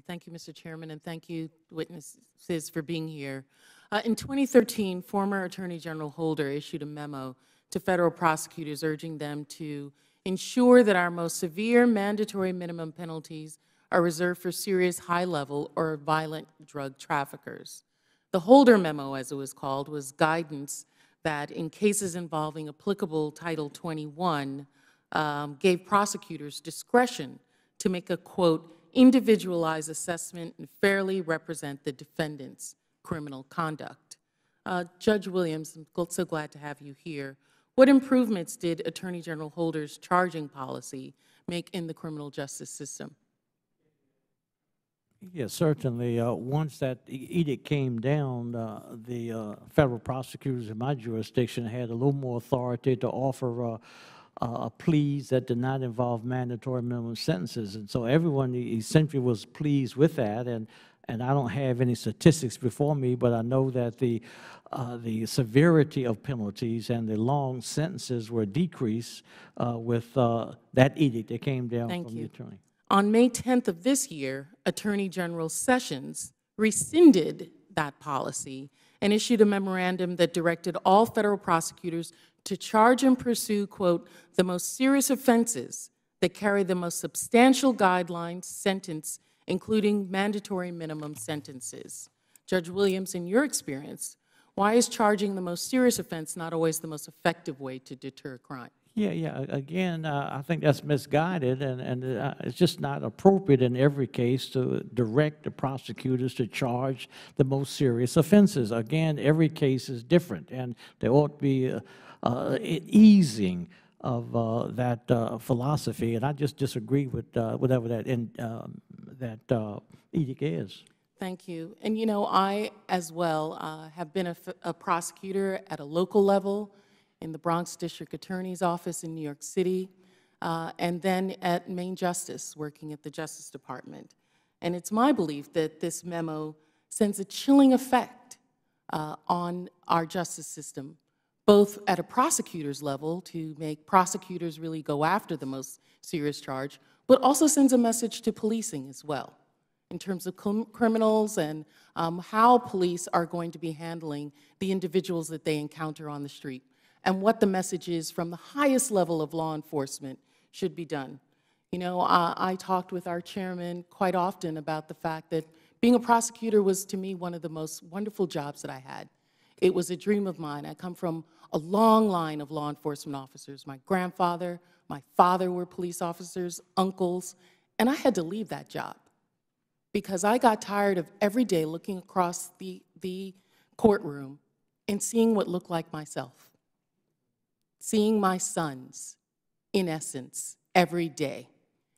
Thank you, Mr. Chairman, and thank you, witnesses, for being here. In 2013, former Attorney General Holder issued a memo to federal prosecutors urging them to ensure that our most severe mandatory minimum penalties are reserved for serious high-level or violent drug traffickers. The Holder memo, as it was called, was guidance that in cases involving applicable Title 21, gave prosecutors discretion to make a, quote, individualized assessment and fairly represent the defendant's criminal conduct. Judge Williams, I'm so glad to have you here. What improvements did Attorney General Holder's charging policy make in the criminal justice system? Yes, certainly. Once that edict came down, the federal prosecutors in my jurisdiction had a little more authority to offer pleas that did not involve mandatory minimum sentences. And so everyone essentially was pleased with that. And I don't have any statistics before me, but I know that the severity of penalties and the long sentences were decreased with that edict that came down from the attorney. On May 10th of this year, Attorney General Sessions rescinded that policy and issued a memorandum that directed all federal prosecutors to charge and pursue, quote, the most serious offenses that carry the most substantial guidelines, sentence, including mandatory minimum sentences. Judge Williams, in your experience, why is charging the most serious offense not always the most effective way to deter crime? Yeah. Again, I think that's misguided, and it's just not appropriate in every case to direct the prosecutors to charge the most serious offenses. Again, every case is different, and there ought to be an easing of that philosophy, and I just disagree with whatever that edict is. Thank you. And you know, I as well have been a prosecutor at a local level, in the Bronx District Attorney's Office in New York City, and then at Main Justice, working at the Justice Department. And it's my belief that this memo sends a chilling effect on our justice system, both at a prosecutor's level to make prosecutors really go after the most serious charge, but also sends a message to policing as well, in terms of criminals and how police are going to be handling the individuals that they encounter on the street, and what the message is from the highest level of law enforcement should be done. You know, I talked with our chairman quite often about the fact that being a prosecutor was, to me, one of the most wonderful jobs that I had. It was a dream of mine. I come from a long line of law enforcement officers. My grandfather, my father were police officers, uncles, and I had to leave that job because I got tired of every day looking across the courtroom and seeing what looked like myself. Seeing my sons, in essence, every day,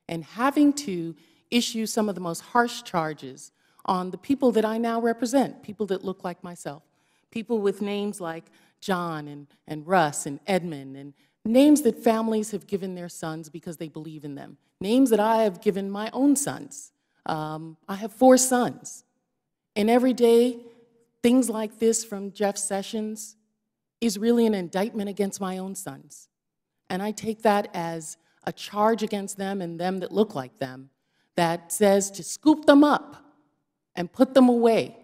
and having to issue some of the most harsh charges on the people that I now represent, people that look like myself, people with names like John and Russ and Edmund, and names that families have given their sons because they believe in them, names that I have given my own sons. I have 4 sons, and every day, things like this from Jeff Sessions is really an indictment against my own sons. And I take that as a charge against them and them that look like them that says to scoop them up and put them away.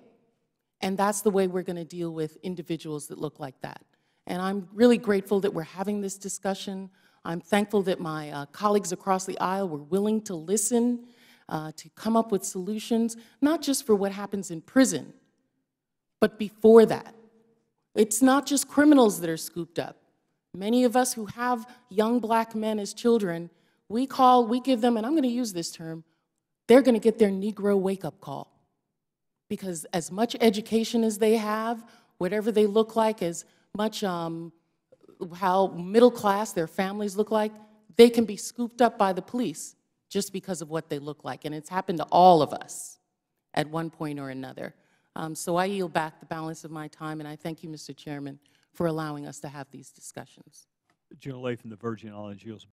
And that's the way we're going to deal with individuals that look like that. And I'm really grateful that we're having this discussion. I'm thankful that my colleagues across the aisle were willing to listen, to come up with solutions, not just for what happens in prison, but before that. It's not just criminals that are scooped up. Many of us who have young black men as children, we give them, and I'm going to use this term, they're going to get their Negro wake-up call. Because as much education as they have, whatever they look like, as much how middle class their families look like, they can be scooped up by the police just because of what they look like. And it's happened to all of us at one point or another. So I yield back the balance of my time, and I thank you, Mr. Chairman, for allowing us to have these discussions. General Lay from the Virgin Islands yields